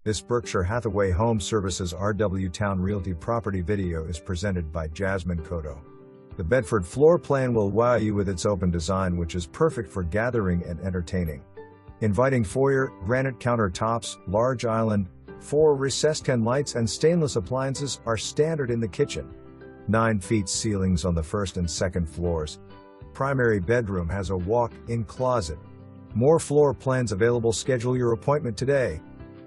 This Berkshire Hathaway Home Services RW Towne Realty property video is presented by Jasmine Cotto. The Bedford floor plan will wow you with its open design, which is perfect for gathering and entertaining. Inviting foyer, granite countertops, large island, 4 recessed can lights and stainless appliances are standard in the kitchen. 9 feet ceilings on the first and second floors. Primary bedroom has a walk-in closet. More floor plans available. Schedule your appointment today.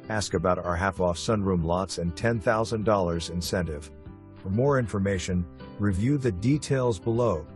Ask about our half-off sunroom lots and $10,000 incentive. For more information, review the details below.